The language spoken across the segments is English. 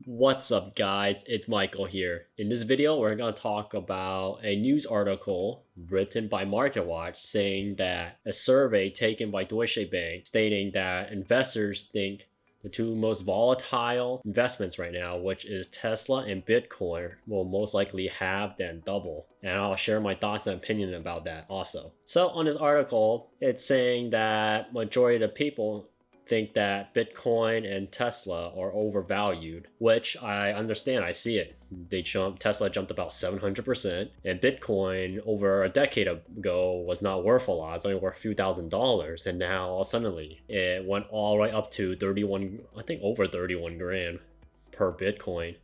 What's up guys, it's Michael here. In this video, we're going to talk about a news article written by MarketWatch saying that a survey taken by Deutsche Bank stating that investors think the two most volatile investments right now, which is Tesla and Bitcoin, will most likely halve then double. And I'll share my thoughts and opinion about that also. So on this article, it's saying that majority of the people think that Bitcoin and Tesla are overvalued, which I understand. I see it. Tesla jumped about 700%, and Bitcoin over a decade ago was not worth a lot. It's only worth a few $1,000s, and now suddenly it went all the way up to 31, I think over 31 grand per Bitcoin.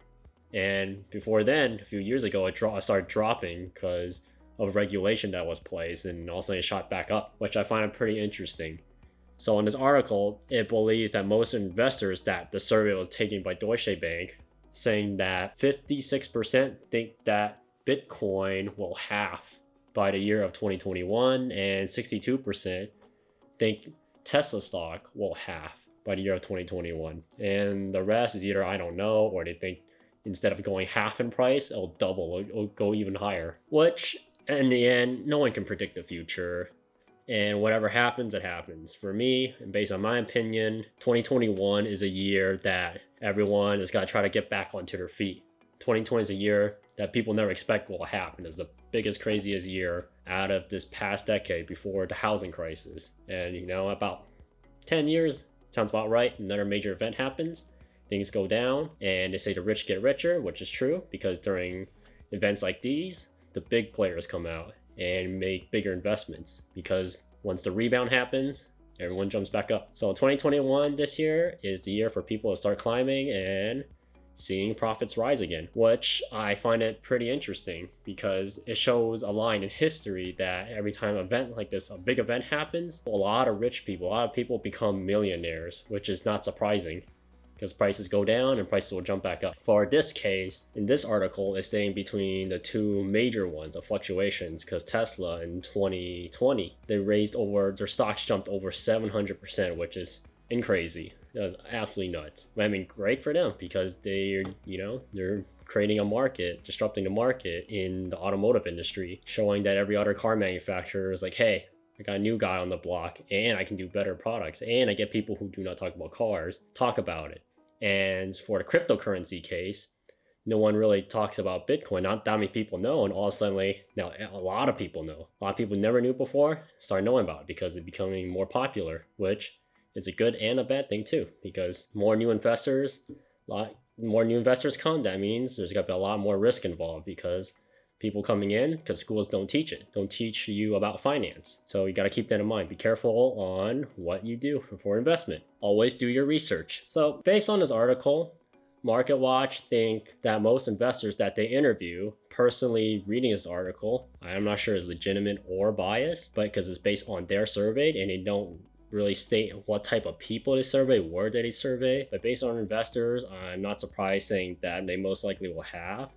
And before then, a few years ago, it started dropping because of regulation that was placed, and also it shot back up, which I find pretty interesting. So in this article, it believes that most investors that the survey was taken by Deutsche Bank, saying that 56% think that Bitcoin will halve by the year of 2021, and 62% think Tesla stock will halve by the year of 2021. And the rest is either I don't know, or they think instead of going half in price, it'll double, it'll go even higher. Which, in the end, no one can predict the future. And whatever happens, it happens. For me, and based on my opinion, 2021 is a year that everyone has got to try to get back onto their feet. 2020 is a year that people never expect will happen. It's the biggest, craziest year out of this past decade before the housing crisis. And about 10 years, sounds about right. Another major event happens, things go down, and they say the rich get richer, which is true because during events like these, the big players come out and make bigger investments, because once the rebound happens, everyone jumps back up. So 2021 this year is the year for people to start climbing and seeing profits rise again, which I find it pretty interesting because it shows a line in history that every time an event like this, a big event happens, a lot of rich people, a lot of people become millionaires, which is not surprising, because prices go down and prices will jump back up. For this case, in this article, it's staying between the two major ones of fluctuations, because Tesla in 2020, their stocks jumped over 700%, which is crazy. That was absolutely nuts. I mean, great for them because they're creating a market, disrupting the market in the automotive industry, showing that every other car manufacturer is like, hey, I got a new guy on the block and I can do better products, and I get people who do not talk about cars talk about it. And for the cryptocurrency case, no one really talks about Bitcoin. Not that many people know, and all of a sudden now a lot of people know. A lot of people never knew before start knowing about it because it's becoming more popular, which is a good and a bad thing too, because more new investors come. That means there's got to be a lot more risk involved because people coming in, because schools don't teach you about finance. So you got to keep that in mind. Be careful on what you do for investment. Always do your research. So based on this article, MarketWatch think that most investors that they interview, personally reading this article, I'm not sure is legitimate or biased, but because it's based on their survey and they don't really state what type of people they survey, where they survey. But based on investors, I'm not surprised saying that they most likely will have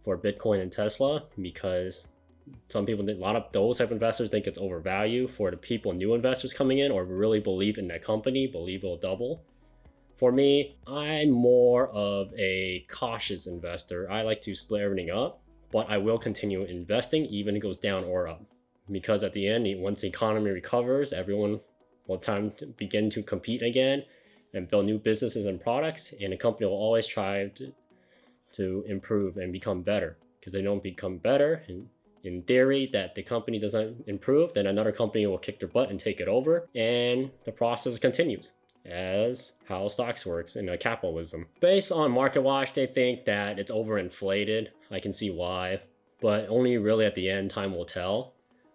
for Bitcoin and Tesla, because some people, a lot of those type of investors think it's overvalued. For the people, new investors coming in or really believe in that company, believe it'll double. For me, I'm more of a cautious investor. I like to split everything up, but I will continue investing even if it goes down or up, because at the end, once the economy recovers, everyone will time to begin to compete again and build new businesses and products, and the company will always try to improve and become better, because they don't become better. And in theory, that the company doesn't improve, then another company will kick their butt and take it over, and the process continues as how stocks works in a capitalism. Based on MarketWatch, they think that it's overinflated. I can see why, but only really at the end, time will tell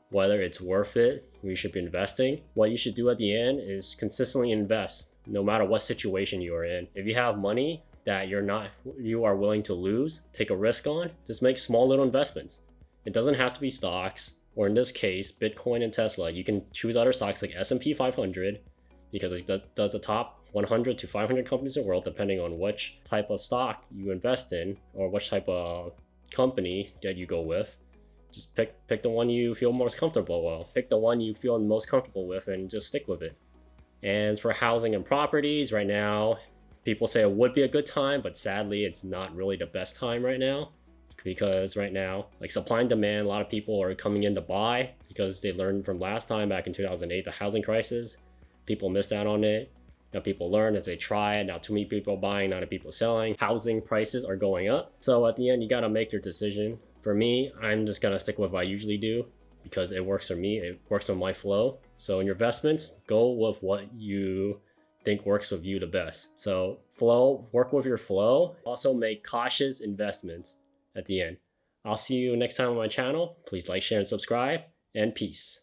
whether it's worth it. We should be investing. What you should do at the end is consistently invest, no matter what situation you are in. If you have money that you are willing to lose, take a risk on, just make small little investments. It doesn't have to be stocks, or in this case, Bitcoin and Tesla. You can choose other stocks like S&P 500, because it does the top 100 to 500 companies in the world, depending on which type of stock you invest in or which type of company that you go with. Just pick the one you feel most comfortable with. Pick the one you feel most comfortable with and just stick with it. And for housing and properties, right now, People say it would be a good time, but sadly it's not really the best time right now, because right now, like, supply and demand, a lot of people are coming in to buy because they learned from last time back in 2008, the housing crisis. People missed out on it. Now people learn as they try it. Now too many people buying, not enough people selling. Housing prices are going up. So at the end, you got to make your decision. For me, I'm just gonna stick with what I usually do because it works for me. It works on my flow. So in your investments, go with what you think works with you the best. So flow, work with your flow. Also make cautious investments at the end. I'll see you next time on my channel. Please like, share, and subscribe, and peace.